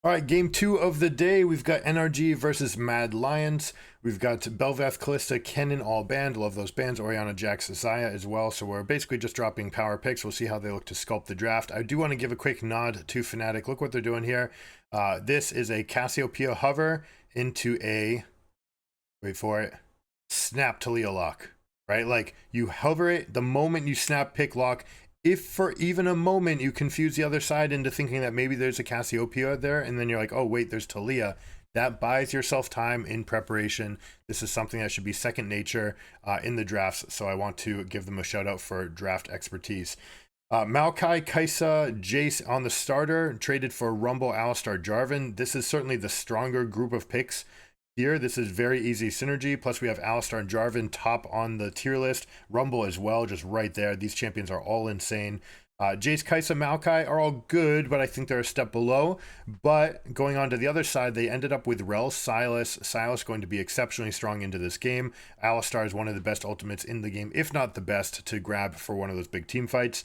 All right, game 2 of the day. We've got NRG versus Mad Lions. We've got Belvath, Callista, Kennen, all banned. Love those bans. Oriana, Jax, Zaya as well. So we're basically just dropping power picks. We'll see how they look to sculpt the draft. I do want to give a quick nod to Fnatic. Look what they're doing here. This is a Cassiopeia hover into a, wait for it, snap to Leo lock, right? Like you hover it, the moment you snap pick lock, if for even a moment you confuse the other side into thinking that maybe there's a Cassiopeia there, and then you're like, oh wait, there's Talia, that buys yourself time in preparation. This is something that should be second nature in the drafts, so I want to give them a shout out for draft expertise. Maokai, Kaisa, Jace on the starter, traded for Rumble, Alistar, Jarvan. This is certainly the stronger group of picks here. This is very easy synergy. Plus we have Alistar and Jarvan top on the tier list. Rumble as well, just right there. These champions are all insane. Jace, Kaisa, Maokai are all good, but I think they're a step below. But going on to the other side, they ended up with Rel, Silas. Silas going to be exceptionally strong into this game. Alistar is one of the best ultimates in the game, if not the best, to grab for one of those big team fights.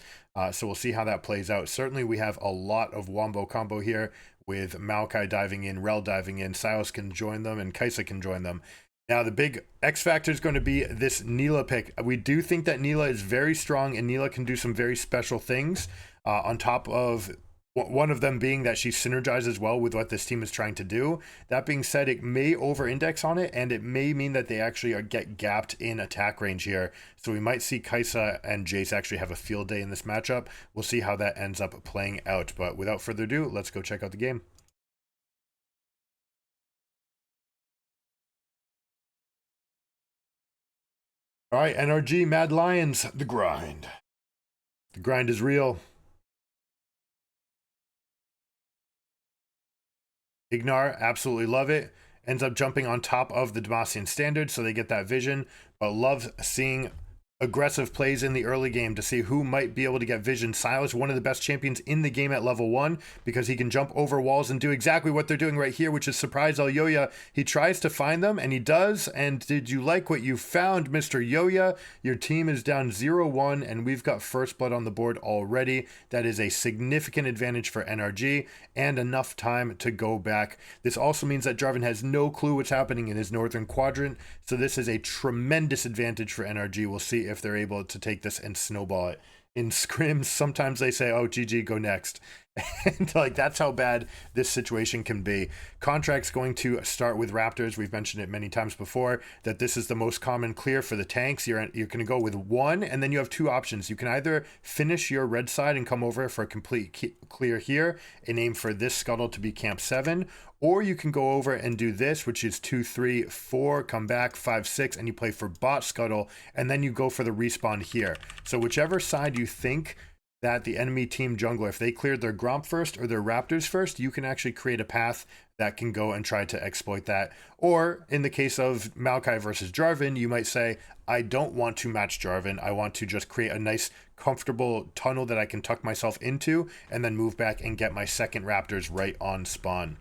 So we'll see how that plays out. Certainly we have a lot of wombo combo here, with Maokai diving in, Rel diving in, Silas can join them, and Kaisa can join them. Now, the big X factor is going to be this Neela pick. We do think that Neela is very strong, and Neela can do some very special things, on top of one of them being that she synergizes well with what this team is trying to do. That being said, it may over-index on it, and it may mean that they actually get gapped in attack range here. So we might see Kaisa and Jace actually have a field day in this matchup. We'll see how that ends up playing out. But without further ado, let's go check out the game. All right, NRG, Mad Lions, the grind. The grind is real. Ignar, absolutely love it. Ends up jumping on top of the Demacian standard, so they get that vision. But love seeing aggressive plays in the early game to see who might be able to get vision. Silas, one of the best champions in the game at level 1, because he can jump over walls and do exactly what they're doing right here, which is surprise El Yoya. He tries to find them, and he does. And did you like what you found, Mr. Yoya? Your team is down 0-1, and we've got first blood on the board already. That is a significant advantage for NRG, and enough time to go back. This also means that Jarvan has no clue what's happening in his northern quadrant, so this is a tremendous advantage for NRG. We'll see if they're able to take this and snowball it. In scrims, sometimes they say, oh, GG, go next. And like, that's how bad this situation can be. Contract's going to start with Raptors. We've mentioned it many times before that this is the most common clear for the tanks. You're going to go with 1, and then you have 2 options. You can either finish your red side and come over for a complete clear here and aim for this scuttle to be camp 7, or you can go over and do this, which is 2, 3, 4, come back 5, 6, and you play for bot scuttle, and then you go for the respawn here. So whichever side you think that the enemy team jungler, if they cleared their Gromp first or their Raptors first, you can actually create a path that can go and try to exploit that. Or in the case of Maokai versus Jarvan, you might say, I don't want to match Jarvan. I want to just create a nice, comfortable tunnel that I can tuck myself into and then move back and get my second Raptors right on spawn.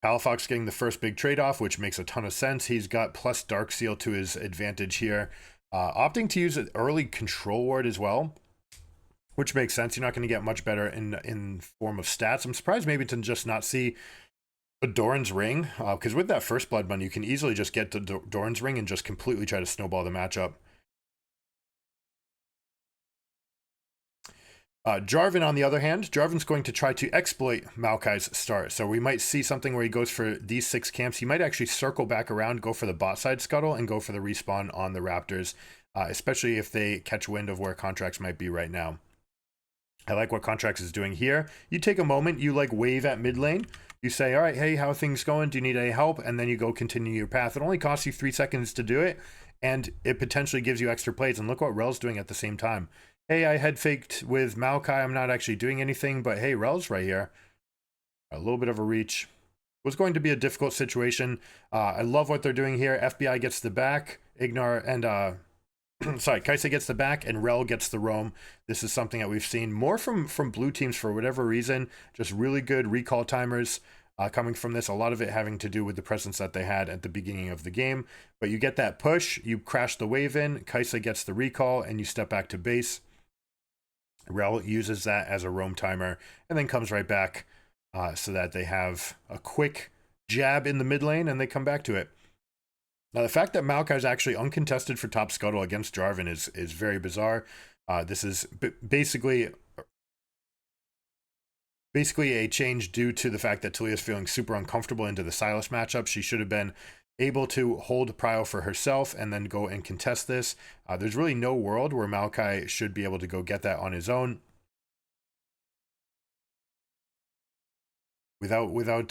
Palafox getting the first big trade-off, which makes a ton of sense. He's got plus Dark Seal to his advantage here. Opting to use an early control ward as well, which makes sense. You're not going to get much better in form of stats. I'm surprised maybe to just not see a Doran's Ring, because with that first blood money, you can easily just get to Doran's Ring and just completely try to snowball the matchup. Jarvan, on the other hand, Jarvan's going to try to exploit Maokai's start. So we might see something where he goes for these 6 camps. He might actually circle back around, go for the bot side scuttle, and go for the respawn on the Raptors, especially if they catch wind of where Contracts might be right now. I like what Contracts is doing here. You take a moment, you like wave at mid lane. You say, all right, hey, how are things going? Do you need any help? And then you go continue your path. It only costs you 3 seconds to do it, and it potentially gives you extra plays. And look what Rel's doing at the same time. Hey, I head faked with Maokai. I'm not actually doing anything, but hey, Rel's right here. A little bit of a reach. It was going to be a difficult situation. I love what they're doing here. FBI gets the back. Ignar and sorry, Kaisa gets the back and Rel gets the roam. This is something that we've seen more from blue teams for whatever reason. Just really good recall timers coming from this. A lot of it having to do with the presence that they had at the beginning of the game. But you get that push, you crash the wave in, Kaisa gets the recall, and you step back to base. Rel uses that as a roam timer and then comes right back so that they have a quick jab in the mid lane and they come back to it. Now, the fact that Maokai is actually uncontested for top scuttle against Jarvan is very bizarre. This is basically a change due to the fact that Talia's feeling super uncomfortable into the Sylas matchup. She should have been able to hold prio for herself and then go and contest this. There's really no world where Maokai should be able to go get that on his own without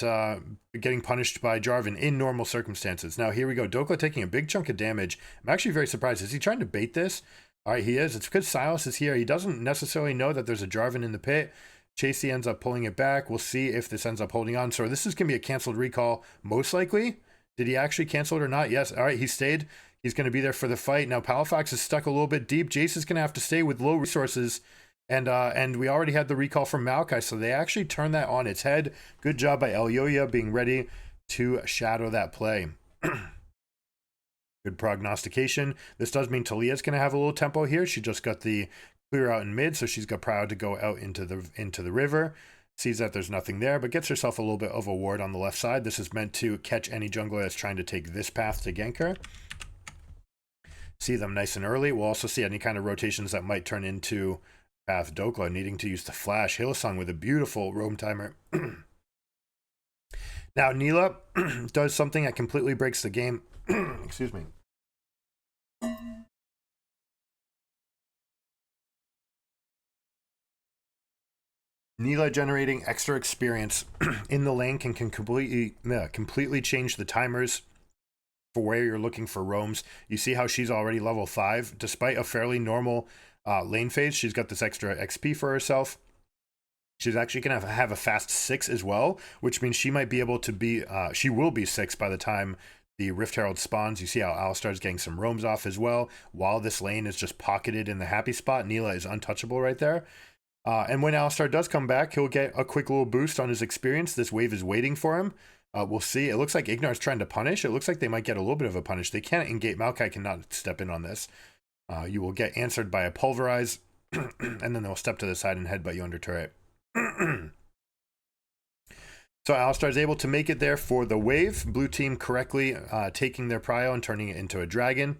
getting punished by Jarvan in normal circumstances. Now, here we go. Dokla taking a big chunk of damage. I'm actually very surprised. Is he trying to bait this? All right, he is. It's because Sylas is here. He doesn't necessarily know that there's a Jarvan in the pit. Chasey ends up pulling it back. We'll see if this ends up holding on. So this is going to be a canceled recall, most likely. Did he actually cancel it or not? Yes. All right, he stayed. He's going to be there for the fight. Now, Palafox is stuck a little bit deep. Jace is going to have to stay with low resources. And we already had the recall from Maokai, so they actually turned that on its head. Good job by Elyoya being ready to shadow that play. Good prognostication. This does mean Talia's going to have a little tempo here. She just got the clear out in mid, so she's got proud to go out into the river. Sees that there's nothing there, but gets herself a little bit of a ward on the left side. This is meant to catch any jungler that's trying to take this path to gank her. See them nice and early. We'll also see any kind of rotations that might turn into path. Dokla needing to use the flash. Hillsong with a beautiful roam timer. Now, Neela does something that completely breaks the game. Excuse me. Neela generating extra experience in the lane can completely change the timers for where you're looking for roams. You see how she's already level 5 despite a fairly normal lane phase. She's got this extra XP for herself. She's actually going to have a fast 6 as well, which means she might be able to be she will be 6 by the time the Rift Herald spawns. You see how Alistar's getting some roams off as well, while this lane is just pocketed in the happy spot. Neela is untouchable right there. And when Alistar does come back, he'll get a quick little boost on his experience. This wave is waiting for him. We'll see. It looks like Ignar's trying to punish. It looks like they might get a little bit of a punish. They can't engage. Maokai cannot step in on this. You will get answered by a pulverize, and then they'll step to the side and headbutt you under turret. So Alistar is able to make it there for the wave. Blue team correctly taking their prio and turning it into a dragon.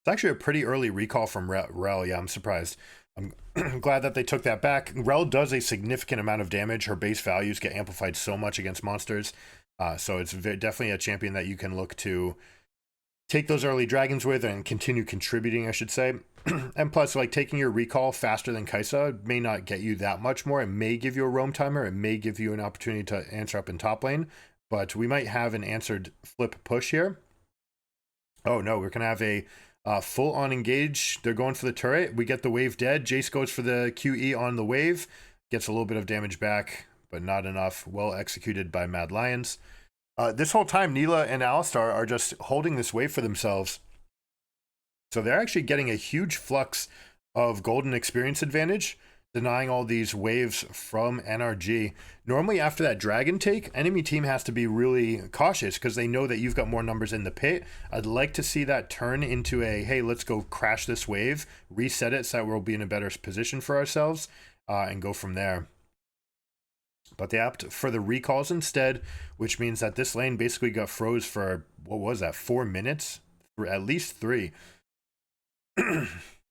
It's actually a pretty early recall from Rel. Yeah, I'm surprised. I'm glad that they took that back. Rel does a significant amount of damage. Her base values get amplified so much against monsters. So it's definitely a champion that you can look to take those early dragons with and continue contributing, I should say. And plus, like, taking your recall faster than Kai'Sa may not get you that much more. It may give you a roam timer. It may give you an opportunity to answer up in top lane. But we might have an answered flip push here. Oh, no, we're going to have a full on engage. They're going for the turret. We get the wave dead. Jace goes for the QE on the wave. Gets a little bit of damage back, but not enough. Well executed by Mad Lions. This whole time, Neela and Alistar are just holding this wave for themselves. So they're actually getting a huge flux of golden experience advantage, denying all these waves from NRG. Normally, after that dragon take, enemy team has to be really cautious because they know that you've got more numbers in the pit. I'd like to see that turn into a, hey, let's go crash this wave, reset it so that we'll be in a better position for ourselves, and go from there. But they opt for the recalls instead, which means that this lane basically got froze for, what was that, 4 minutes? For at least 3.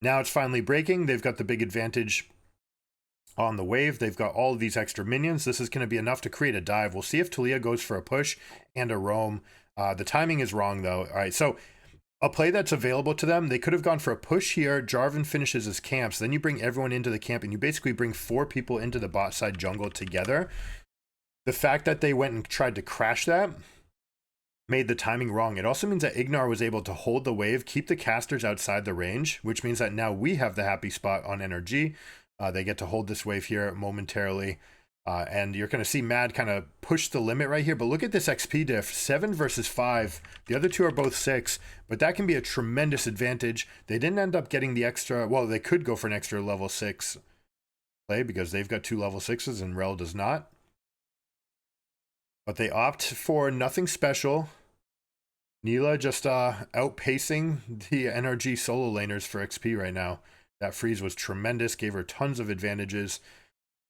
Now it's finally breaking. They've got the big advantage on the wave. They've got all of these extra minions. This is going to be enough to create a dive. We'll see if Talia goes for a push and a roam. The timing is wrong, though. All right, so a play that's available to them, they could have gone for a push here. Jarvan finishes his camps. Then you bring everyone into the camp, and you basically bring 4 people into the bot side jungle together. The fact that they went and tried to crash that made the timing wrong. It also means that Ignar was able to hold the wave, keep the casters outside the range, which means that now we have the happy spot on NRG. They get to hold this wave here momentarily. And you're going to see Mad kind of push the limit right here. But look at this XP diff, 7 versus 5. The other two are both 6, but that can be a tremendous advantage. They didn't end up getting the extra, well, they could go for an extra level 6 play because they've got 2 level 6s and Rel does not. But they opt for nothing special. Neela just outpacing the NRG solo laners for XP right now. That freeze was tremendous, gave her tons of advantages.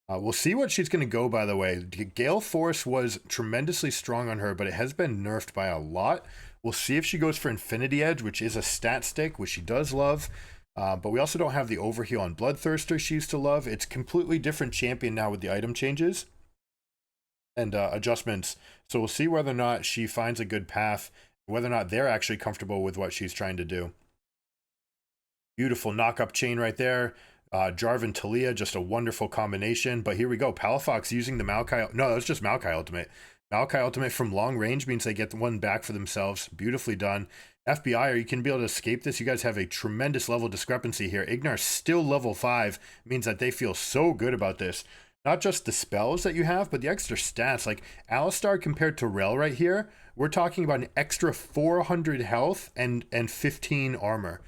We'll see what she's going to go, by the way. Gale Force was tremendously strong on her, but it has been nerfed by a lot. We'll see if she goes for Infinity Edge, which is a stat stick, which she does love. But we also don't have the Overheal on Bloodthirster she used to love. It's completely different champion now with the item changes and adjustments. So we'll see whether or not she finds a good path, whether or not they're actually comfortable with what she's trying to do. Beautiful knock-up chain right there. Jarvan Talia, just a wonderful combination. But here we go. Palafox using the Maokai. No, that was just Maokai Ultimate. Maokai Ultimate from long range means they get one back for themselves. Beautifully done. FBI, or you can be able to escape this. You guys have a tremendous level discrepancy here. Ignar's still level 5. Means that they feel so good about this. Not just the spells that you have, but the extra stats. Like Alistar compared to Rel right here, we're talking about an extra 400 health and 15 armor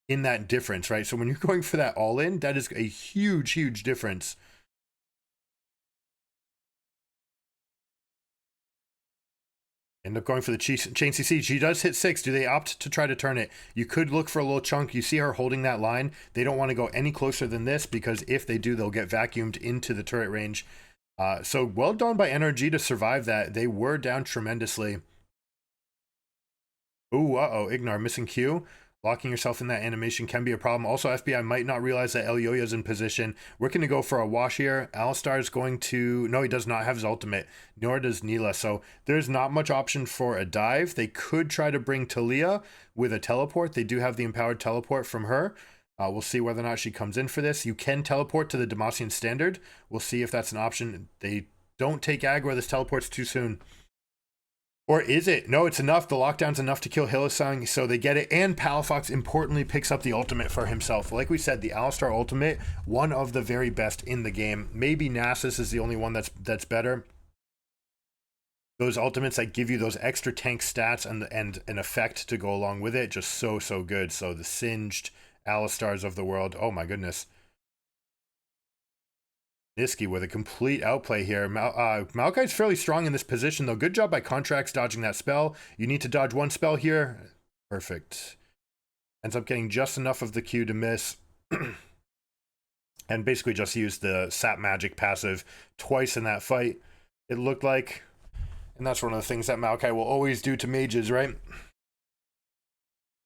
in that difference, right? So when you're going for that all-in, that is a huge, huge difference. End up going for the chain CC. She does hit 6. Do they opt to try to turn it? You could look for a little chunk. You see her holding that line. They don't want to go any closer than this because if they do, they'll get vacuumed into the turret range. So well done by NRG to survive that. They were down tremendously. Ooh, uh-oh, Ignar missing Q. Locking yourself in that animation can be a problem. Also, FBI might not realize that Elyoya's in position. We're going to go for a wash here. Alistar is going to... No, he does not have his ultimate. Nor does Neela. So there's not much option for a dive. They could try to bring Talia with a teleport. They do have the empowered teleport from her. We'll see whether or not she comes in for this. You can teleport to the Demacian Standard. We'll see if that's an option. They don't take aggro. This teleport's too soon. Or is it? No, it's enough. The lockdown's enough to kill Hylissang, so they get it. And Palafox, importantly, picks up the ultimate for himself. Like we said, the Alistar ultimate, one of the very best in the game. Maybe Nasus is the only one that's better. Those ultimates that give you those extra tank stats and an effect to go along with it, just so good. So the Singed Alistars of the world. Oh my goodness. Niski with a complete outplay here. Maokai's fairly strong in this position, though. Good job by Contracts dodging that spell. You need to dodge one spell here. Perfect. Ends up getting just enough of the Q to miss. And basically just used the Sap Magic passive twice in that fight, it looked like. And that's one of the things that Maokai will always do to mages, right?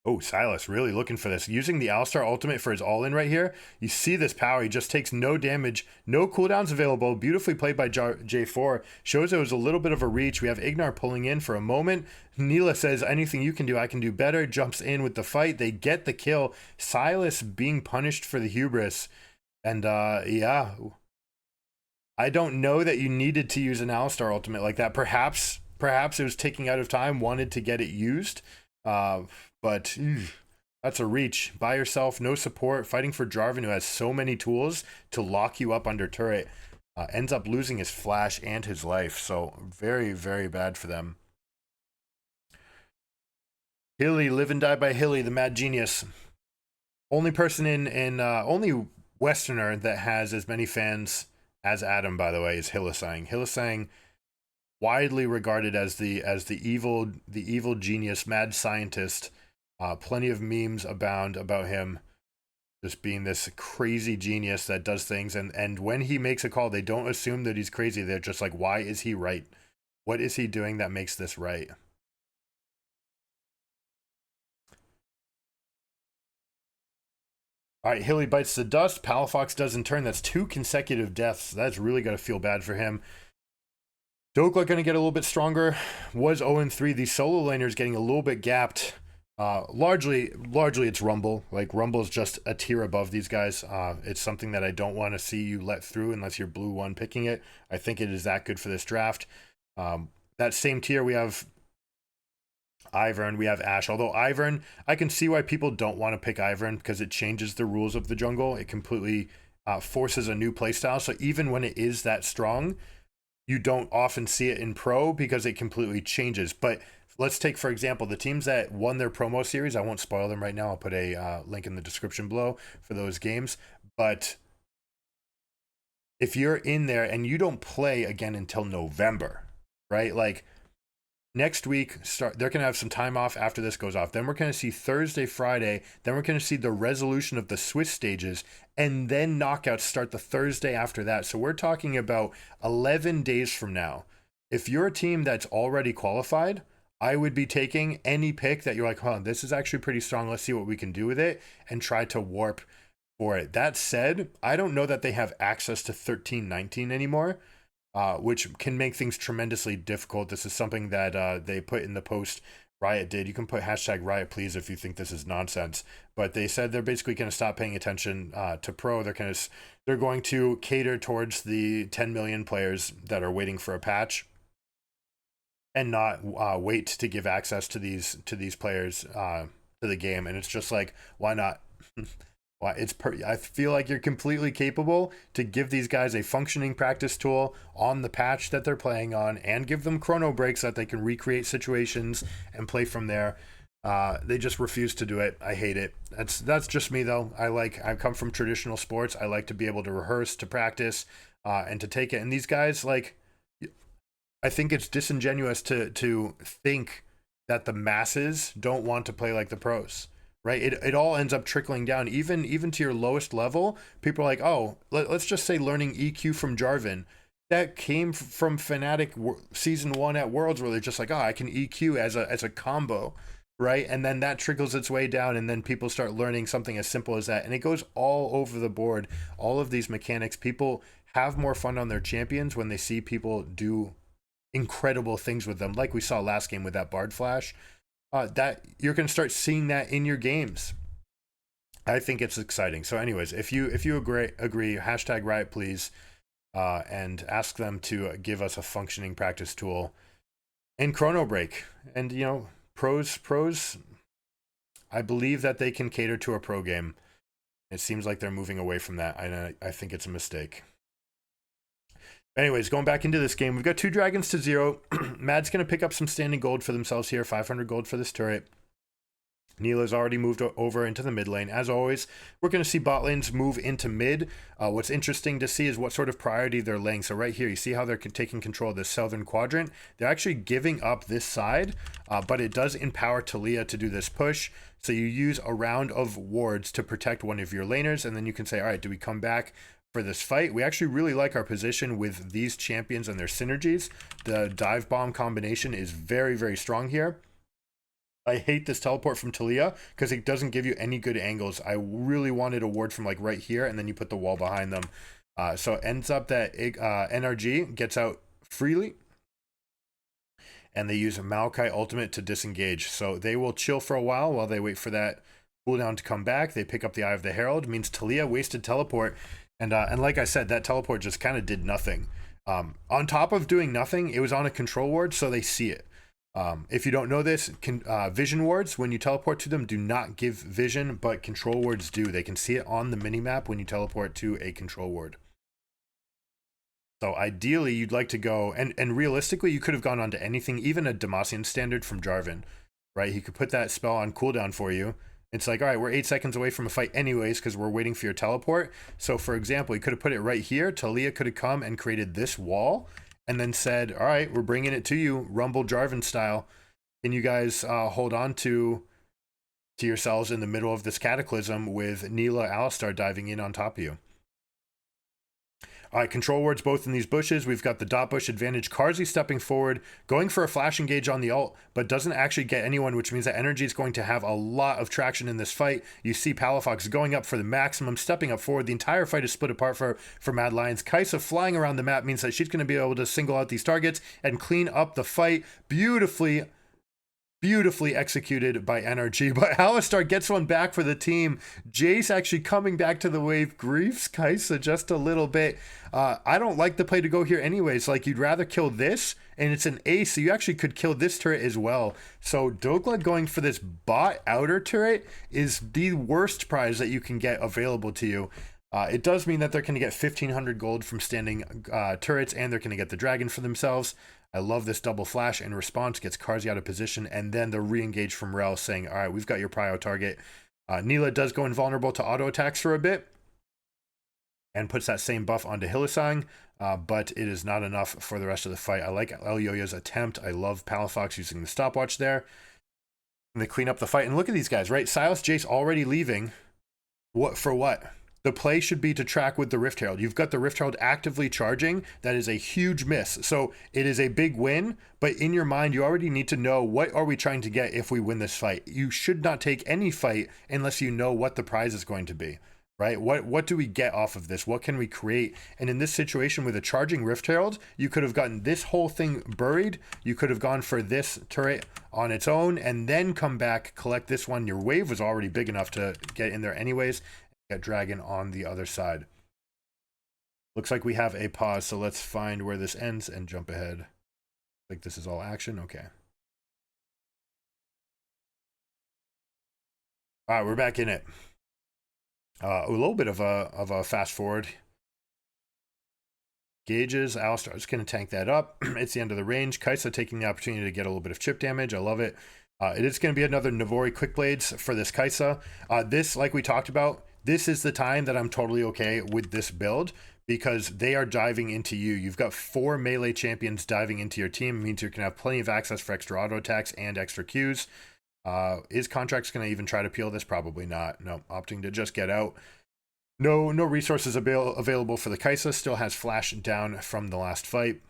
Oh, Silas really looking for this. Using the Alistar ultimate for his all-in right here. You see this power. He just takes no damage. No cooldowns available. Beautifully played by J4. Shows it was a little bit of a reach. We have Ignar pulling in for a moment. Neela says, anything you can do, I can do better. Jumps in with the fight. They get the kill. Silas being punished for the hubris. And yeah. I don't know that you needed to use an Alistar ultimate like that. Perhaps it was ticking out of time. Wanted to get it used. But that's a reach. By yourself, no support, fighting for Jarvan, who has so many tools to lock you up under turret. Ends up losing his flash and his life. So very, very bad for them. Hilly, live and die by Hilly, the mad genius. Only person only Westerner that has as many fans as Adam, by the way, is Hylissang. Hylissang, widely regarded as the evil genius, mad scientist. Plenty of memes abound about him just being this crazy genius that does things, and when he makes a call, they don't assume that he's crazy. They're just like, why is he right? What is he doing that makes this right? All right, Hilly bites the dust. Palafox does in turn. That's 2 consecutive deaths. That's really got to feel bad for him. Dokla going to get a little bit stronger. Was 0-3. The solo laners getting a little bit gapped. Largely it's Rumble. Like, Rumble's just a tier above these guys. It's something that I don't want to see you let through unless you're blue 1 picking it. I think it is that good for this draft. That same tier, we have Ivern, we have Ashe. Although Ivern, I can see why people don't want to pick Ivern because it changes the rules of the jungle. It completely forces a new playstyle. So even when it is that strong, you don't often see it in pro because it completely changes. But let's take, for example, the teams that won their promo series. I won't spoil them right now. I'll put a link in the description below for those games. But if you're in there and you don't play again until November, right? Like, Next week, they're going to have some time off after this goes off. Then we're going to see Thursday, Friday. Then we're going to see the resolution of the Swiss stages. And then knockouts start the Thursday after that. So we're talking about 11 days from now. If you're a team that's already qualified, I would be taking any pick that you're like, huh, this is actually pretty strong. Let's see what we can do with it and try to warp for it. That said, I don't know that they have access to 1319 anymore. Which can make things tremendously difficult. This is something that they put in the post Riot did. You can put hashtag Riot please if you think this is nonsense. But they said they're basically going to stop paying attention to pro. They're going to cater towards the 10 million players that are waiting for a patch, and not wait to give access to these players to the game. And it's just like, why not? I feel like you're completely capable to give these guys a functioning practice tool on the patch that they're playing on, and give them chrono breaks so that they can recreate situations and play from there. They just refuse to do it. I hate it. That's just me though. I come from traditional sports. I like to be able to rehearse, to practice, and to take it. And these guys, like, I think it's disingenuous to think that the masses don't want to play like the pros. Right, it all ends up trickling down, even to your lowest level. People are like, oh, let's just say learning EQ from Jarvan. That came from Fnatic season 1 at Worlds, where they're just like, oh, I can EQ as a combo, right? And then that trickles its way down, and then people start learning something as simple as that, and it goes all over the board. All of these mechanics, people have more fun on their champions when they see people do incredible things with them, like we saw last game with that Bard Flash. That you're going to start seeing that in your games. I think it's exciting. So anyways, if you agree, hashtag Riot please, and ask them to give us a functioning practice tool and chrono break. And pros, I believe that they can cater to a pro game. It seems like they're moving away from that. I think it's a mistake. Anyways, going back into this game, we've got 2 dragons to 0. Mad's going to pick up some standing gold for themselves here, 500 gold for this turret. Nila's already moved over into the mid lane. As always, we're going to see bot lanes move into mid. What's interesting to see is what sort of priority they're laying. So right here, you see how they're taking control of the southern quadrant. They're actually giving up this side, but it does empower Taliyah to do this push. So you use a round of wards to protect one of your laners, and then you can say, all right, do we come back for this fight? We actually really like our position with these champions and their synergies. The dive bomb combination is very, very strong here. I hate this teleport from Taliyah because it doesn't give you any good angles. I really wanted a ward from like right here, and then you put the wall behind them. So it ends up that NRG gets out freely, and they use a Maokai ultimate to disengage. So they will chill for a while they wait for that cooldown to come back. They pick up the Eye of the Herald. It means Taliyah wasted teleport. And like I said, that teleport just kind of did nothing. On top of doing nothing, it was on a control ward, so they see it. If you don't know this, vision wards, when you teleport to them, do not give vision, but control wards do. They can see it on the minimap when you teleport to a control ward. So ideally, you'd like to go, and realistically, you could have gone on to anything, even a Demacian standard from Jarvan, right? He could put that spell on cooldown for you. It's like, all right, we're 8 seconds away from a fight anyways because we're waiting for your teleport. So, for example, you could have put it right here. Taliyah could have come and created this wall and then said, all right, we're bringing it to you, Rumble Jarvan style. Can you guys hold on to yourselves in the middle of this cataclysm with Nila Alistar diving in on top of you? All right, control wards both in these bushes. We've got the dot bush advantage. Carzzy stepping forward, going for a flash engage on the ult, but doesn't actually get anyone, which means that NRG is going to have a lot of traction in this fight. You see Palafox going up for the maximum, stepping up forward. The entire fight is split apart for Mad Lions. Kai'Sa flying around the map means that she's going to be able to single out these targets and clean up the fight beautifully executed by NRG, but Alistar gets one back for the team. Jace actually coming back to the wave, griefs Kai'Sa just a little bit. I don't like the play to go here anyways. Like, you'd rather kill this, and it's an ace, so you actually could kill this turret as well. So Dogla going for this bot outer turret is the worst prize that you can get available to you. It does mean that they're going to get 1,500 gold from standing turrets, and they're going to get the dragon for themselves. I love this double flash in response, gets Carzzy out of position, and then the re-engage from Rel saying, all right, we've got your prio target. Nila does go invulnerable to auto attacks for a bit, and puts that same buff onto Hylissang, but it is not enough for the rest of the fight. I like Elyoya's attempt. I love Palafox using the stopwatch there. And they clean up the fight. And look at these guys, right? Silas Jace already leaving. What for what? The play should be to track with the Rift Herald. You've got the Rift Herald actively charging. That is a huge miss. So it is a big win, but in your mind, you already need to know, what are we trying to get if we win this fight? You should not take any fight unless you know what the prize is going to be, right? What do we get off of this? What can we create? And in this situation with a charging Rift Herald, you could have gotten this whole thing buried. You could have gone for this turret on its own and then come back, collect this one. Your wave was already big enough to get in there anyways. Get Dragon on the other side. Looks like we have a pause, so let's find where this ends and jump ahead. Like this is all action. Okay. All right, we're back in it. A little bit of a fast forward. Gauges, Alistar's going to tank that up. It's the end of the range. Kaisa taking the opportunity to get a little bit of chip damage. I love it. It is going to be another Navori Quick Blades for this Kaisa. This, like we talked about, this is the time that I'm totally okay with this build because they are diving into you. You've got 4 melee champions diving into your team. It means you can have plenty of access for extra auto attacks and extra Qs. Is Contracts going to even try to peel this? Probably not. No, opting to just get out. No resources available for the Kaisa. Still has flash down from the last fight.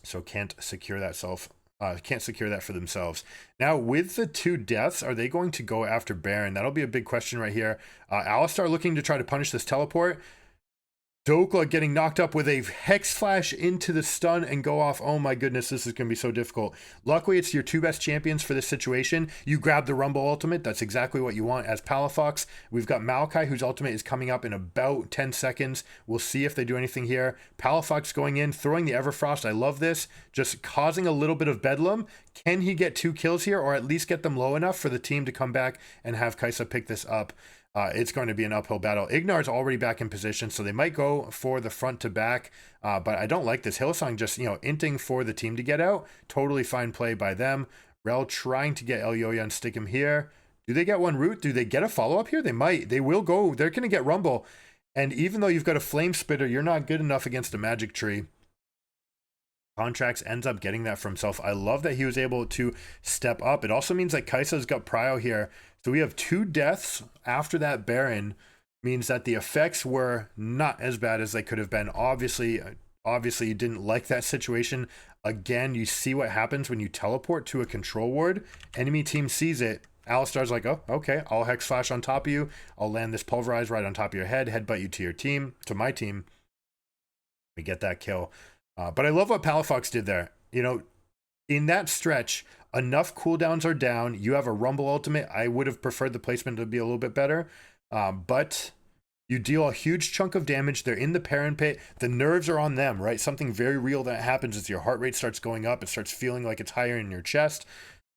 So can't secure that for themselves. Now, with the 2 deaths, are they going to go after Baron? That'll be a big question right here. Alistar looking to try to punish this teleport. Dokla getting knocked up with a Hex Flash into the stun and go off. Oh my goodness, this is going to be so difficult. Luckily, it's your 2 best champions for this situation. You grab the Rumble ultimate. That's exactly what you want as Palafox. We've got Maokai, whose ultimate is coming up in about 10 seconds. We'll see if they do anything here. Palafox going in, throwing the Everfrost. I love this. Just causing a little bit of bedlam. Can he get 2 kills here, or at least get them low enough for the team to come back and have Kaisa pick this up? It's going to be an uphill battle. Ignar's already back in position, so they might go for the front to back, but I don't like this. Hylissang just, inting for the team to get out. Totally fine play by them. Rel trying to get Elyoya and stick him here. Do they get one root? Do they get a follow-up here? They might. They will go. They're going to get Rumble. And even though you've got a Flame Spitter, you're not good enough against a Magic Tree. Contracts ends up getting that for himself. I love that he was able to step up. It also means that Kaisa's got Prio here. So we have 2 deaths after that Baron. Means that the effects were not as bad as they could have been. Obviously you didn't like that situation. Again, you see what happens when you teleport to a control ward. Enemy team sees it. Alistar's like, oh, okay, I'll Hex Flash on top of you. I'll land this Pulverize right on top of your head, headbutt you to your team, to my team. We get that kill. But I love what Palafox did there. In that stretch, enough cooldowns are down. You have a Rumble ultimate. I would have preferred the placement to be a little bit better. But you deal a huge chunk of damage. They're in the Perrin Pit. The nerves are on them, right? Something very real that happens is your heart rate starts going up. It starts feeling like it's higher in your chest.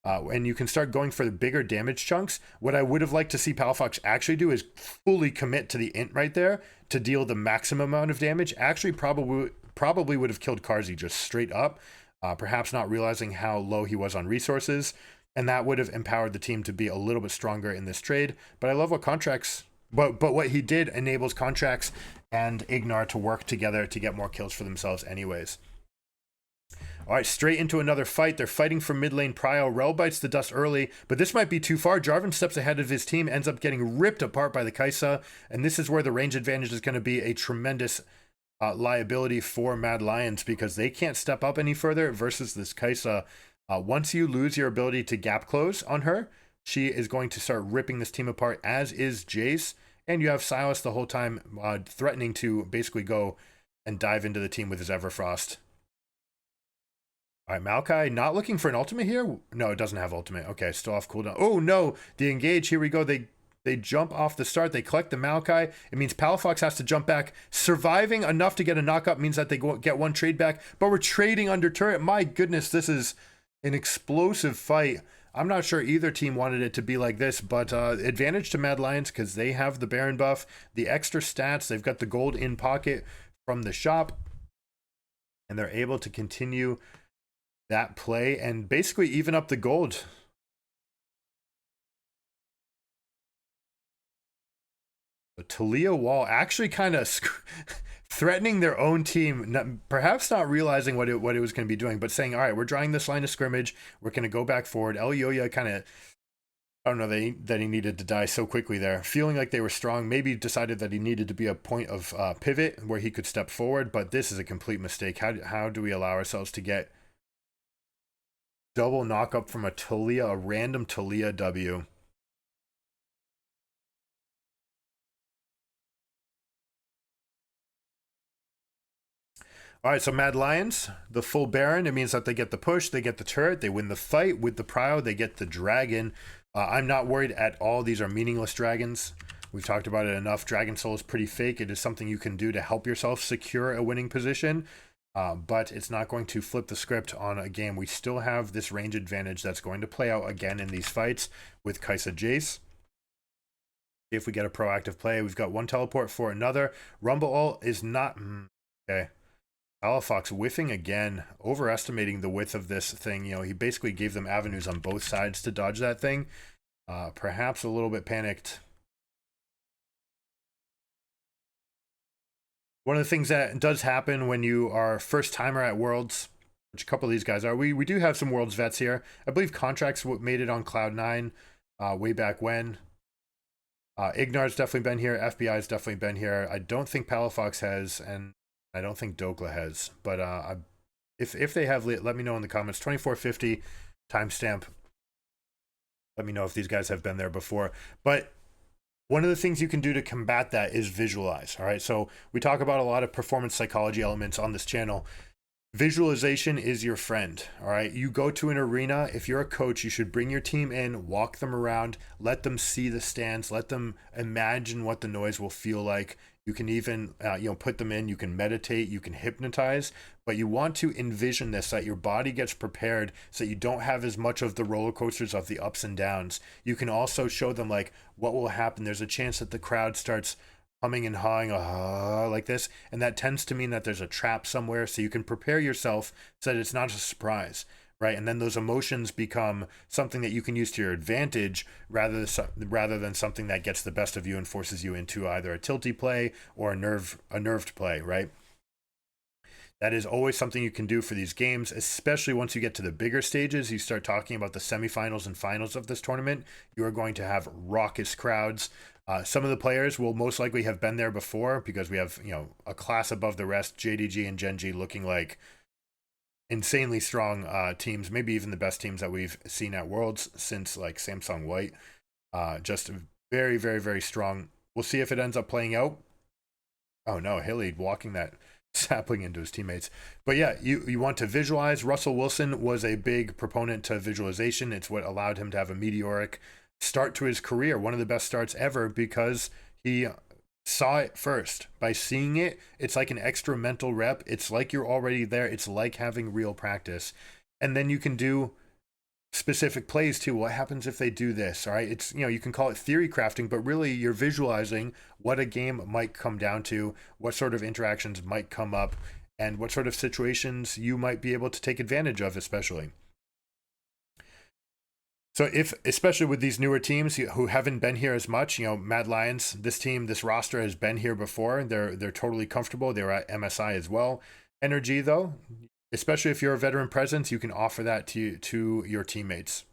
And you can start going for the bigger damage chunks. What I would have liked to see Palafox actually do is fully commit to the int right there to deal the maximum amount of damage. Actually, probably would have killed Karzi just straight up. Perhaps not realizing how low he was on resources, and that would have empowered the team to be a little bit stronger in this trade. But I love what Contracts, but what he did enables Contracts and Ignar to work together to get more kills for themselves anyways. All right, straight into another fight. They're fighting for mid lane Prio. Rel bites the dust early, but this might be too far. Jarvan steps ahead of his team, ends up getting ripped apart by the Kaisa, and this is where the range advantage is going to be a tremendous liability for Mad Lions because they can't step up any further versus this Kaisa. Once you lose your ability to gap close on her, she is going to start ripping this team apart, as is Jace. And you have Silas the whole time threatening to basically go and dive into the team with his Everfrost. All right, Maokai not looking for an ultimate here. No, it doesn't have ultimate. Okay, still off cooldown. Oh no, the engage. Here we go. They jump off the start. They collect the Maokai. It means Palafox has to jump back. Surviving enough to get a knockup means that they get one trade back. But we're trading under turret. My goodness, this is an explosive fight. I'm not sure either team wanted it to be like this, but advantage to Mad Lions because they have the Baron buff, the extra stats. They've got the gold in pocket from the shop. And they're able to continue that play and basically even up the gold. The Talia wall actually kind of threatening their own team, perhaps not realizing what it was going to be doing, but saying, all right, we're drawing this line of scrimmage. We're going to go back forward. Elioya kind of, I don't know that he needed to die so quickly there. Feeling like they were strong, maybe decided that he needed to be a point of pivot where he could step forward, but this is a complete mistake. How do we allow ourselves to get double knock up from a Talia, a random Talia W? All right, so Mad Lions, the full Baron, it means that they get the push, they get the turret, they win the fight. With the Prio, they get the dragon. I'm not worried at all. These are meaningless dragons. We've talked about it enough. Dragon Soul is pretty fake. It is something you can do to help yourself secure a winning position, but it's not going to flip the script on a game. We still have this range advantage that's going to play out again in these fights with Kai'Sa Jace. If we get a proactive play, we've got one teleport for another. Rumble ult is not... Okay. Palafox whiffing again, overestimating the width of this thing. You know, he basically gave them avenues on both sides to dodge that thing. Perhaps a little bit panicked. One of the things that does happen when you are first timer at Worlds, which a couple of these guys are, we do have some Worlds vets here. I believe Contracts made it on Cloud9 way back when. Ignar's definitely been here. FBI's definitely been here. I don't think Palafox has, and I don't think Dokla has, but if they have, let me know in the comments. 2450 timestamp. Let me know if these guys have been there before. But one of the things you can do to combat that is visualize. All right, so we talk about a lot of performance psychology elements on this channel. Visualization is your friend. All right, you go to an arena. If you're a coach, you should bring your team in, walk them around, let them see the stands, let them imagine what the noise will feel like. You can even, put them in, you can meditate, you can hypnotize, but you want to envision this, that your body gets prepared so that you don't have as much of the roller coasters of the ups and downs. You can also show them like what will happen. There's a chance that the crowd starts humming and hawing like this, and that tends to mean that there's a trap somewhere, so you can prepare yourself so that it's not a surprise. Right, and then those emotions become something that you can use to your advantage rather than something that gets the best of you and forces you into either a tilty play or a nerved play, right? That is always something you can do for these games, especially once you get to the bigger stages. You start talking about the semifinals and finals of this tournament. You are going to have raucous crowds. Some of the players will most likely have been there before because we have, a class above the rest, JDG and Gen G looking like insanely strong teams, maybe even the best teams that we've seen at Worlds since like Samsung White. Just very, very, very strong. We'll see if it ends up playing out. Oh no, Hilly walking that sapling into his teammates. But yeah, you want to visualize. Russell Wilson was a big proponent to visualization. It's what allowed him to have a meteoric start to his career, one of the best starts ever, because he saw it first. By seeing it, it's like an extra mental rep. It's like you're already there. It's like having real practice. And then you can do specific plays too. What happens if they do this? All right, it's, you can call it theory crafting, but really you're visualizing what a game might come down to, what sort of interactions might come up, and what sort of situations you might be able to take advantage of, especially. So especially with these newer teams who haven't been here as much, Mad Lions, this roster has been here before. They're totally comfortable. They were at MSI as well. NRG though, especially if you're a veteran presence, you can offer that to your teammates.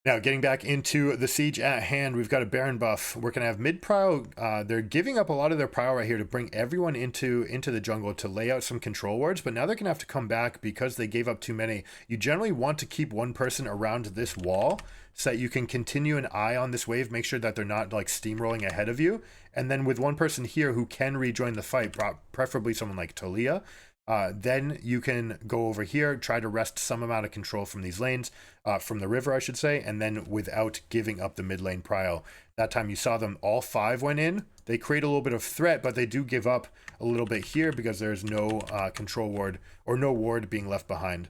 Now, getting back into the siege at hand, we've got a Baron buff. We're going to have mid-prio. They're giving up a lot of their prio right here to bring everyone into the jungle to lay out some control wards, but now they're going to have to come back because they gave up too many. You generally want to keep one person around this wall so that you can continue an eye on this wave, make sure that they're not like steamrolling ahead of you. And then with one person here who can rejoin the fight, preferably someone like Talia, then you can go over here, try to wrest some amount of control from these lanes, from the river, I should say, and then without giving up the mid lane prio. That time you saw them, all 5 went in. They create a little bit of threat, but they do give up a little bit here because there's no control ward or no ward being left behind.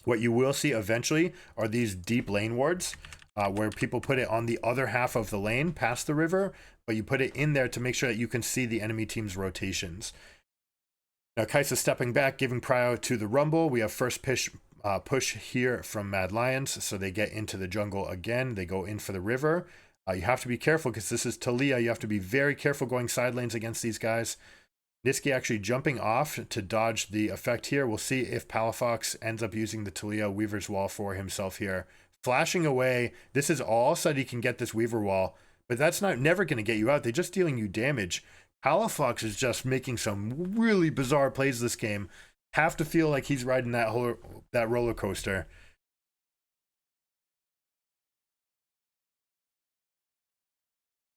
What you will see eventually are these deep lane wards, where people put it on the other half of the lane past the river, but you put it in there to make sure that you can see the enemy team's rotations. Now Kai'Sa stepping back, giving prio to the Rumble. We have first push here from Mad Lions, so they get into the jungle again. They go in for the river. You have to be careful because this is Talia. You have to be very careful going side lanes against these guys. Niski actually jumping off to dodge the effect here. We'll see if Palafox ends up using the Talia Weaver's Wall for himself here. Flashing away. This is all so that he can get this Weaver Wall, but that's never going to get you out. They're just dealing you damage. Palafox is just making some really bizarre plays this game. Have to feel like he's riding that roller coaster.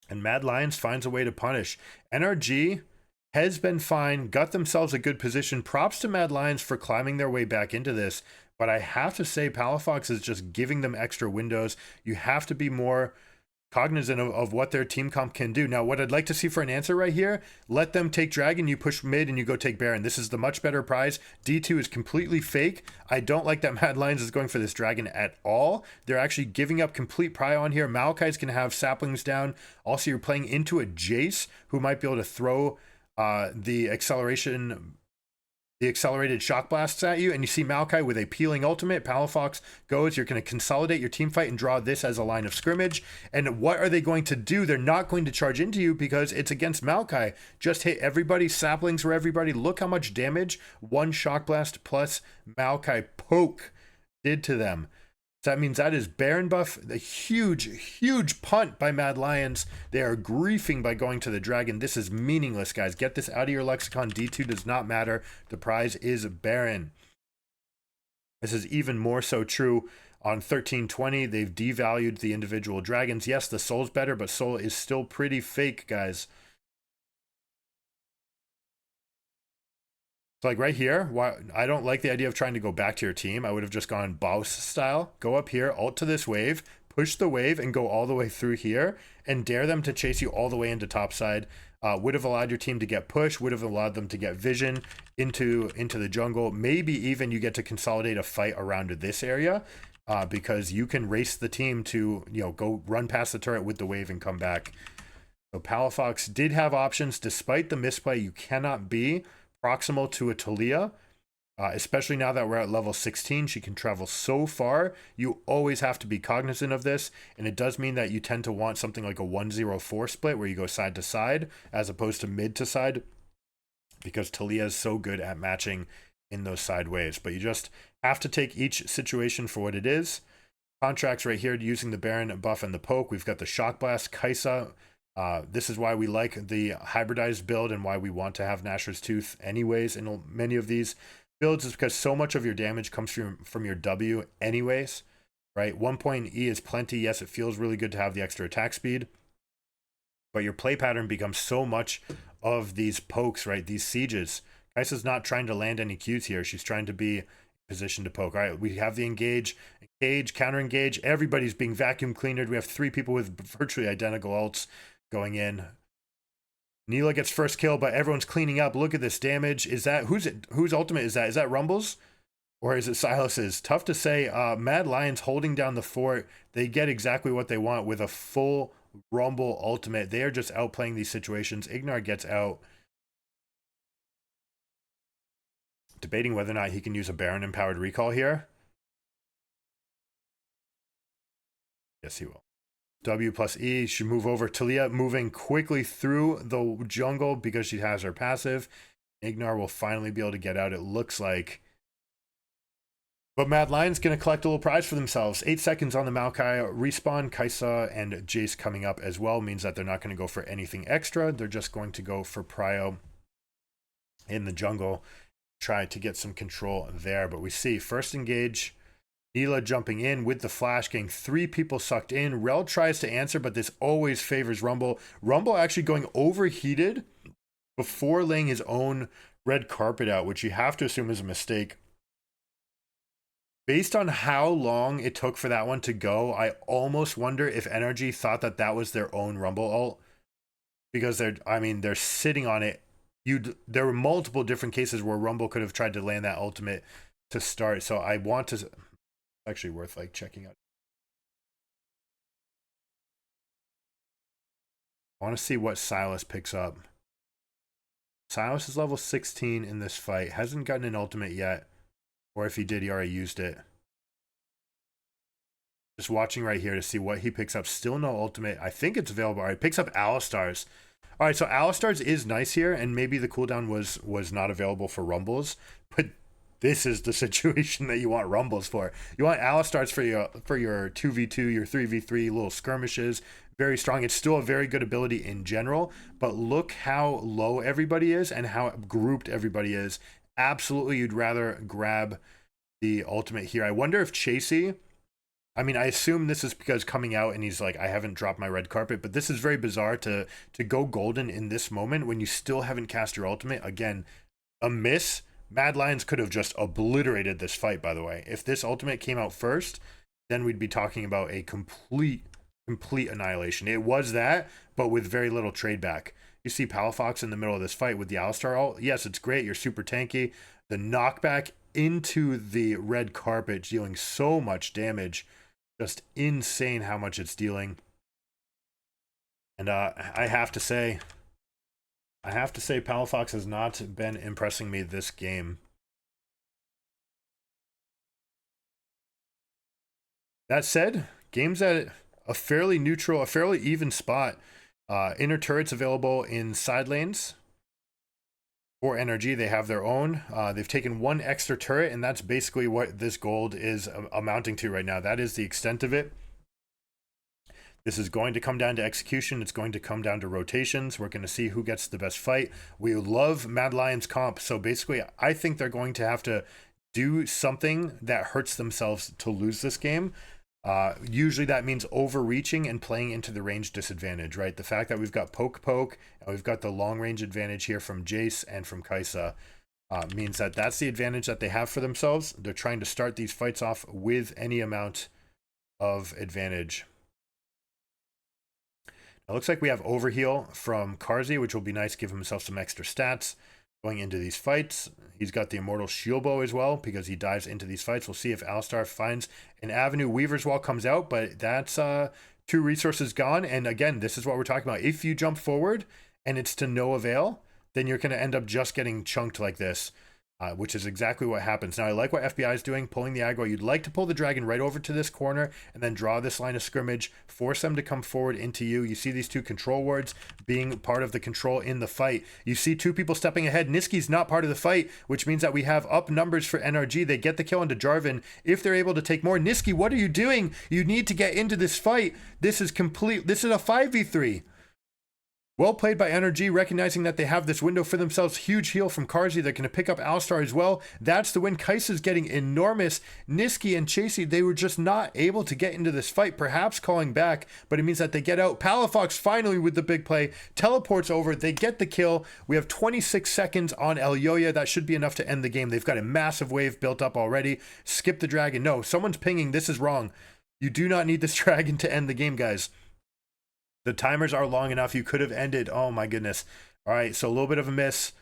And Mad Lions finds a way to punish. NRG has been fine, got themselves a good position. Props to Mad Lions for climbing their way back into this. But I have to say, Palafox is just giving them extra windows. You have to be more cognizant of what their team comp can do. Now, what I'd like to see for an answer right here, let them take Dragon, you push mid, and you go take Baron. This is the much better prize. D2 is completely fake. I don't like that Mad Lions is going for this Dragon at all. They're actually giving up complete pry on here. Maokai's going to have saplings down. Also, you're playing into a Jace, who might be able to throw the accelerated shock blasts at you, and you see Maokai with a peeling ultimate. Palafox goes, you're going to consolidate your team fight and draw this as a line of scrimmage. And what are they going to do? They're not going to charge into you because it's against Maokai. Just hit everybody, saplings for everybody. Look how much damage one shock blast plus Maokai poke did to them. So that means that is Baron buff. The huge punt by Mad Lions. They are griefing by going to the Dragon. This is meaningless, guys. Get this out of your lexicon. D2 does not matter. The prize is Baron. This is even more so true on 1320. They've devalued the individual dragons. Yes, the Soul's better, but Soul is still pretty fake, guys. So like right here, why I don't like the idea of trying to go back to your team. I would have just gone Baus style, go up here, ult to this wave, push the wave and go all the way through here and dare them to chase you all the way into topside. Would have allowed your team to get push, would have allowed them to get vision into the jungle. Maybe even you get to consolidate a fight around this area because you can race the team to, go run past the turret with the wave and come back. So Palafox did have options despite the misplay. You cannot be proximal to a Talia, especially now that we're at level 16. She can travel so far. You always have to be cognizant of this, and it does mean that you tend to want something like a 1-0-4 split where you go side to side as opposed to mid to side, because Talia is so good at matching in those side waves. But you just have to take each situation for what it is. Contracts right here using the Baron buff and the poke. We've got the Shock Blast, Kaisa. This is why we like the hybridized build and why we want to have Nashor's Tooth anyways in many of these builds, is because so much of your damage comes from your W anyways, right? 1 point E is plenty. Yes, it feels really good to have the extra attack speed, but your play pattern becomes so much of these pokes, right? These sieges. Kaisa's not trying to land any Qs here. She's trying to be in position to poke. All right, we have the engage, counter engage. Everybody's being vacuum cleanered. We have 3 people with virtually identical ults going in. Neela gets first kill, but everyone's cleaning up. Look at this damage. Is that whose ultimate is that? Is that Rumble's or is it Silas's? Tough to say. Mad Lions holding down the fort. They get exactly what they want with a full Rumble ultimate. They are just outplaying these situations. Ignar gets out. Debating whether or not he can use a Baron empowered recall here. Yes, he will. W plus E should move over. Talia moving quickly through the jungle because she has her passive. Ignar will finally be able to get out, it looks like. But Mad Lion's going to collect a little prize for themselves. 8 seconds on the Maokai respawn. Kaisa and Jace coming up as well means that they're not going to go for anything extra. They're just going to go for prio in the jungle. Try to get some control there. But we see first engage. Neela jumping in with the flash, getting 3 people sucked in. Rel tries to answer, but this always favors Rumble. Rumble actually going overheated before laying his own red carpet out, which you have to assume is a mistake. Based on how long it took for that one to go, I almost wonder if NRG thought that that was their own Rumble ult, because they're sitting on it. There were multiple different cases where Rumble could have tried to land that ultimate to start. So I want to... actually worth like checking out. I want to see what Silas picks up. Silas is level 16 in this fight. Hasn't gotten an ultimate yet. Or if he did, he already used it. Just watching right here to see what he picks up. Still no ultimate. I think it's available. All right, picks up Alistar's. All right, so Alistar's is nice here, and maybe the cooldown was not available for Rumbles, but this is the situation that you want Rumbles for. You want Alistar's for your 2v2, your 3v3 little skirmishes. Very strong. It's still a very good ability in general, but look how low everybody is and how grouped everybody is. Absolutely, you'd rather grab the ultimate here. I wonder if Chasey, I mean, I assume this is because coming out and he's like, I haven't dropped my red carpet, but this is very bizarre to go golden in this moment when you still haven't cast your ultimate. Again, a miss. Mad Lions could have just obliterated this fight, by the way. If this ultimate came out first, then we'd be talking about a complete annihilation. It was that, but with very little trade back. You see Palafox in the middle of this fight with the Alistar ult. Yes, it's great. You're super tanky. The knockback into the red carpet dealing so much damage. Just insane how much it's dealing. And I have to say Palafox has not been impressing me this game. That said, game's at a fairly neutral, a fairly even spot. Inner turrets available in side lanes. For NRG, they have their own. They've taken one extra turret, and that's basically what this gold is amounting to right now. That is the extent of it. This is going to come down to execution. It's going to come down to rotations. We're going to see who gets the best fight. We love Mad Lions comp, so basically, I think they're going to have to do something that hurts themselves to lose this game. Usually that means overreaching and playing into the range disadvantage, right? The fact that we've got poke, and we've got the long range advantage here from Jace and from Kai'Sa means that that's the advantage that they have for themselves. They're trying to start these fights off with any amount of advantage. It looks like we have overheal from Karzi, which will be nice, give himself some extra stats going into these fights. He's got the Immortal Shield Bow as well because he dives into these fights. We'll see if Alistar finds an avenue. Weaver's Wall comes out, but that's 2 resources gone. And again, this is what we're talking about. If you jump forward and it's to no avail, then you're going to end up just getting chunked like this. Which is exactly what happens. Now, I like what FBI is doing, pulling the aggro. You'd like to pull the dragon right over to this corner and then draw this line of scrimmage, force them to come forward into you. You see these 2 control wards being part of the control in the fight. You see 2 people stepping ahead. Niski's not part of the fight, which means that we have up numbers for NRG. They get the kill into Jarvan if they're able to take more. Niski, what are you doing? You need to get into this fight. This is a 5v3. Well played by NRG, recognizing that they have this window for themselves. Huge heal from Karzi. They're going to pick up Alistar as well. That's the win. Kai'Sa's getting enormous. Niski and Chasey, they were just not able to get into this fight, perhaps calling back, but it means that they get out. Palafox finally with the big play. Teleports over. They get the kill. We have 26 seconds on Elyoya. That should be enough to end the game. They've got a massive wave built up already. Skip the dragon. No, someone's pinging. This is wrong. You do not need this dragon to end the game, guys. The timers are long enough. You could have ended. Oh my goodness. All right, so a little bit of a miss.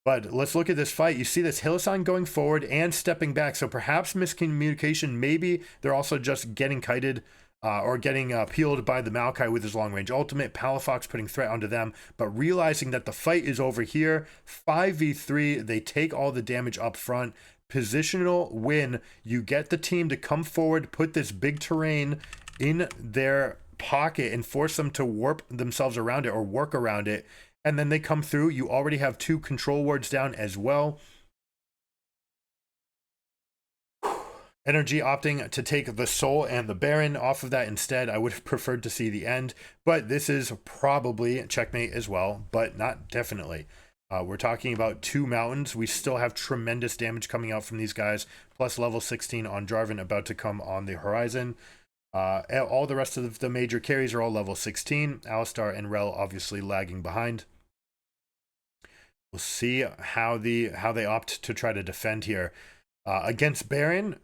But let's look at this fight. You see this Hylissang going forward and stepping back. So perhaps miscommunication. Maybe they're also just getting kited or getting peeled by the Maokai with his long range ultimate. Palafox putting threat onto them. But realizing that the fight is over here. 5v3. They take all the damage up front. Positional win. You get the team to come forward, put this big terrain in their pocket and force them to warp themselves around it or work around it, and then they come through. You already have 2 control wards down as well. NRG opting to take the Soul and the Baron off of that instead. I would have preferred to see the end, but this is probably checkmate as well, but not definitely. We're talking about 2 mountains. We still have tremendous damage coming out from these guys, plus level 16 on Jarvan about to come on the horizon. All the rest of the major carries are all level 16. Alistar and Rel obviously lagging behind. We'll see how they opt to try to defend here. Against Baron,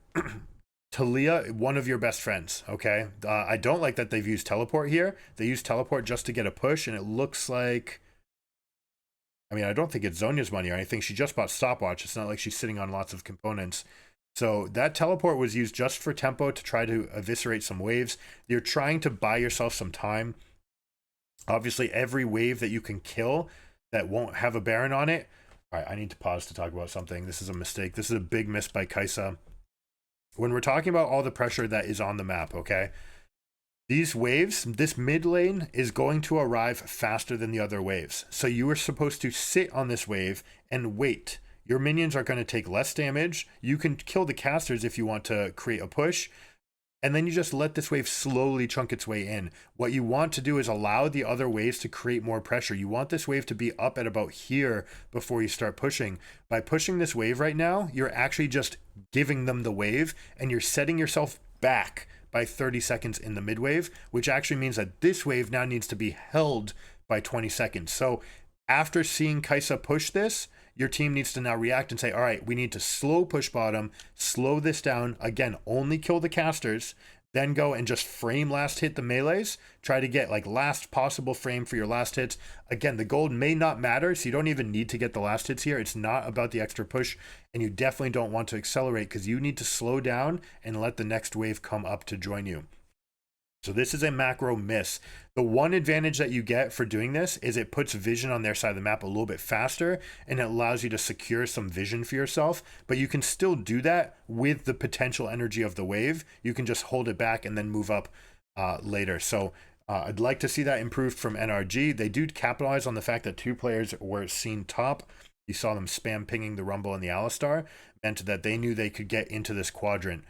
Talia, one of your best friends, okay? I don't like that they've used teleport here. They used teleport just to get a push, and it looks like... I mean, I don't think it's Zhonya's money or anything. She just bought stopwatch. It's not like she's sitting on lots of components. So that teleport was used just for tempo to try to eviscerate some waves. You're trying to buy yourself some time. Obviously, every wave that you can kill that won't have a Baron on it. All right, I need to pause to talk about something. This is a mistake. This is a big miss by Kai'Sa. when we're talking about all the pressure that is on the map, okay? These waves, this mid lane is going to arrive faster than the other waves. So you are supposed to sit on this wave and wait. Your minions are going to take less damage. You can kill the casters if you want to create a push. And then you just let this wave slowly chunk its way in. What you want to do is allow the other waves to create more pressure. You want this wave to be up at about here before you start pushing. By pushing this wave right now, you're actually just giving them the wave, and you're setting yourself back by 30 seconds in the mid wave, which actually means that this wave now needs to be held by 20 seconds. So after seeing Kai'Sa push this, your team needs to now react and say, all right, we need to slow push bottom, slow this down. Again, only kill the casters, then go and just frame last hit the melees. Try to get like last possible frame for your last hits. Again, the gold may not matter, so you don't even need to get the last hits here. It's not about the extra push, and you definitely don't want to accelerate because you need to slow down and let the next wave come up to join you. So this is a macro miss. The one advantage that you get for doing this is it puts vision on their side of the map a little bit faster, and it allows you to secure some vision for yourself, but you can still do that with the potential energy of the wave. You can just hold it back and then move up later. So I'd like to see that improved from NRG. They do capitalize on the fact that two players were seen top. You saw them spam pinging the Rumble and the Alistar, meant that they knew they could get into this quadrant.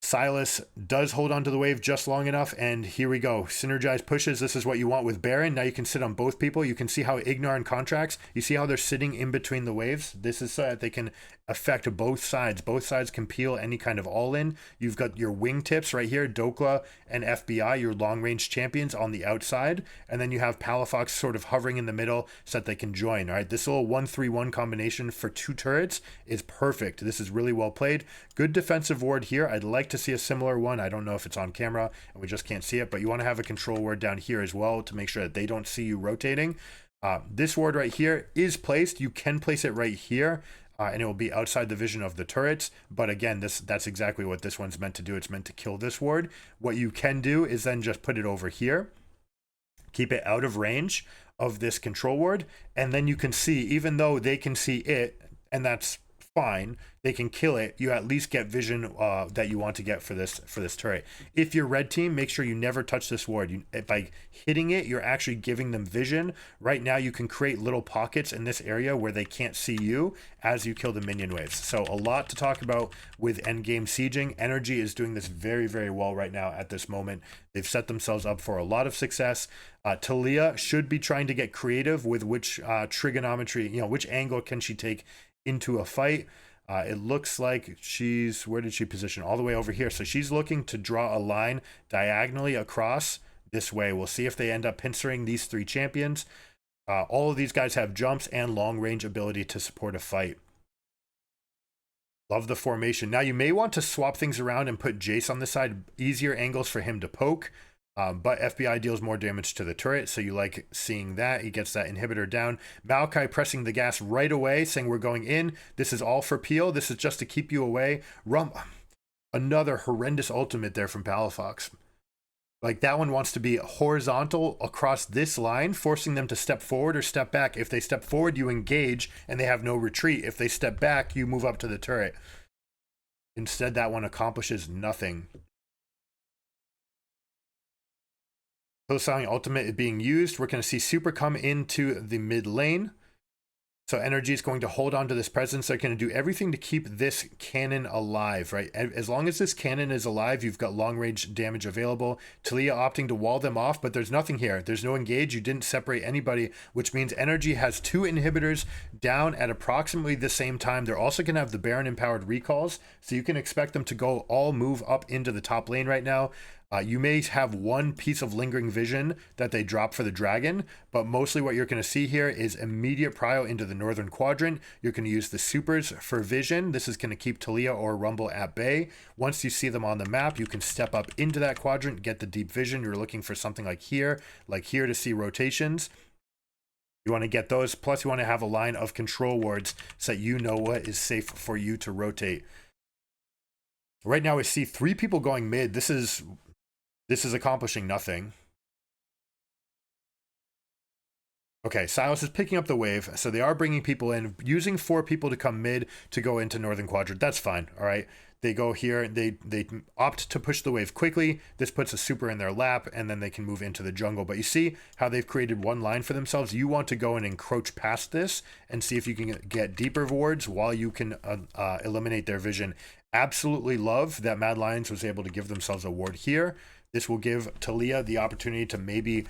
Silas does hold on to the wave just long enough, and here we go. Synergize pushes. This is what you want with Baron. Now you can sit on both people. You can see how Ignar and Contracts, you see how they're sitting in between the waves. This is so that they can affect both sides. Both sides can peel any kind of all-in. You've got your wingtips right here, Dokla and FBI, your long-range champions on the outside, and then you have Palafox sort of hovering in the middle so that they can join. All right, this little 1-3-1 combination for two turrets is perfect. This is really well played. Good defensive ward here. I'd like to see a similar one. I don't know if it's on camera and we just can't see it, but you want to have a control ward down here as well to make sure that they don't see you rotating. This ward right here is placed. You can place it right here. And it will be outside the vision of the turrets. But again, that's exactly what this one's meant to do. It's meant to kill this ward. What you can do is then just put it over here. Keep it out of range of this control ward. And then you can see, even though they can see it, and that's fine, they can kill it, you at least get vision that you want to get for this turret. If you're red team, make sure you never touch this ward. By hitting it, you're actually giving them vision. Right now you can create little pockets in this area where they can't see you as you kill the minion waves. So a lot to talk about with endgame sieging. NRG is doing this very, very well right now at this moment. They've set themselves up for a lot of success. Talia should be trying to get creative with which trigonometry, which angle can she take into a fight. It looks like where did she position? All the way over here. So she's looking to draw a line diagonally across this way. We'll see if they end up pincering these three champions. All of these guys have jumps and long range ability to support a fight. Love the formation. Now you may want to swap things around and put Jace on the side. Easier angles for him to poke. But FBI deals more damage to the turret, so you like seeing that. He gets that inhibitor down. Maokai pressing the gas right away, saying we're going in. This is all for peel. This is just to keep you away. Another horrendous ultimate there from Palafox. Like, that one wants to be horizontal across this line, forcing them to step forward or step back. If they step forward, you engage, and they have no retreat. If they step back, you move up to the turret. Instead, that one accomplishes nothing. Hillsong ultimate is being used. We're going to see Super come into the mid lane. So NRG is going to hold on to this presence. They're going to do everything to keep this cannon alive, right? As long as this cannon is alive, you've got long range damage available. Talia opting to wall them off, but there's nothing here. There's no engage. You didn't separate anybody, which means NRG has two inhibitors down at approximately the same time. They're also going to have the Baron empowered recalls, so you can expect them to go all move up into the top lane right now. You may have one piece of lingering vision that they drop for the dragon, but mostly what you're going to see here is immediate prio into the northern quadrant. You're going to use the supers for vision. This is going to keep Talia or Rumble at bay. Once you see them on the map, you can step up into that quadrant, get the deep vision. You're looking for something like here to see rotations. You want to get those, plus you want to have a line of control wards so that you know what is safe for you to rotate. Right now we see three people going mid. This is accomplishing nothing. Okay, Silas is picking up the wave, so they are bringing people in, using 4 people to come mid to go into Northern Quadrant. That's fine, all right? They go here, they opt to push the wave quickly. This puts a super in their lap, and then they can move into the jungle. But you see how they've created one line for themselves? You want to go and encroach past this and see if you can get deeper wards while you can eliminate their vision. Absolutely love that Mad Lions was able to give themselves a ward here. This will give Taliyah the opportunity to maybe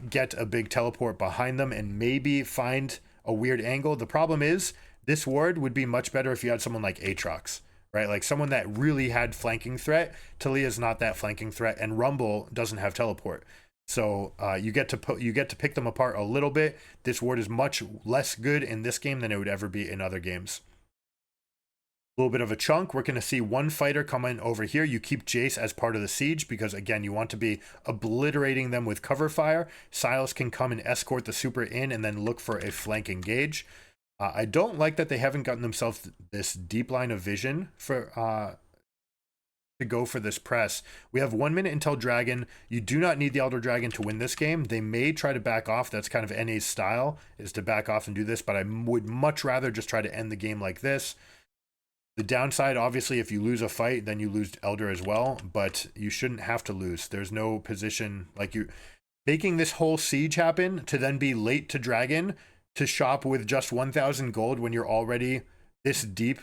get a big teleport behind them and maybe find a weird angle. The problem is this ward would be much better if you had someone like Aatrox, right? Like someone that really had flanking threat. Taliyah's not that flanking threat, and Rumble doesn't have teleport. So you get to pick them apart a little bit. This ward is much less good in this game than it would ever be in other games. A little bit of a chunk. We're going to see one fighter come in over here. You keep Jace as part of the siege because, again, you want to be obliterating them with cover fire. Sylas can come and escort the super in and then look for a flank engage. I don't like that they haven't gotten themselves this deep line of vision for to go for this press. We have 1 minute until Dragon. You do not need the Elder Dragon to win this game. They may try to back off. That's kind of NA's style, is to back off and do this, but I would much rather just try to end the game like this. The downside, obviously, if you lose a fight, then you lose Elder as well, but you shouldn't have to lose. There's no position, like you making this whole siege happen to then be late to Dragon to shop with just 1,000 gold when you're already this deep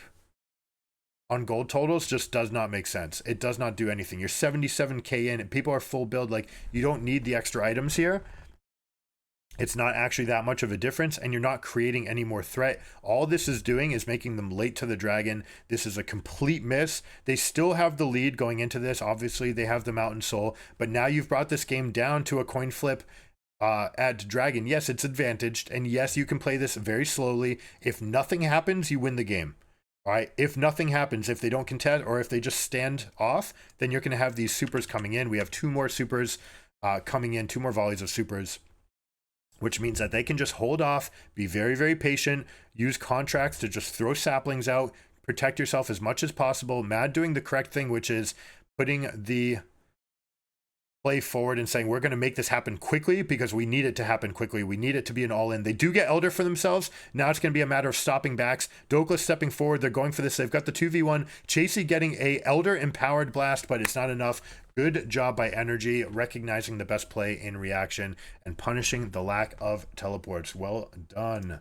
on gold totals just does not make sense. It does not do anything. You're 77k in and people are full build. Like, you don't need the extra items here. It's not actually that much of a difference, and you're not creating any more threat. All this is doing is making them late to the Dragon. This is a complete miss. They still have the lead going into this. Obviously, they have the Mountain Soul, but now you've brought this game down to a coin flip at Dragon. Yes, it's advantaged, and yes, you can play this very slowly. If nothing happens, you win the game. All right, if nothing happens, if they don't contest or if they just stand off, then you're going to have these supers coming in. We have 2 more supers coming in, 2 more volleys of supers, which means that they can just hold off, be very, very patient, use contracts to just throw saplings out, protect yourself as much as possible. Mad doing the correct thing, which is putting the play forward and saying, we're going to make this happen quickly because we need it to happen quickly. We need it to be an all-in. They do get Elder for themselves. Now it's going to be a matter of stopping backs. Douglas stepping forward. They're going for this. They've got the 2v1. Chasey getting a Elder empowered blast, but it's not enough. Good job by NRG, recognizing the best play in reaction and punishing the lack of teleports. Well done.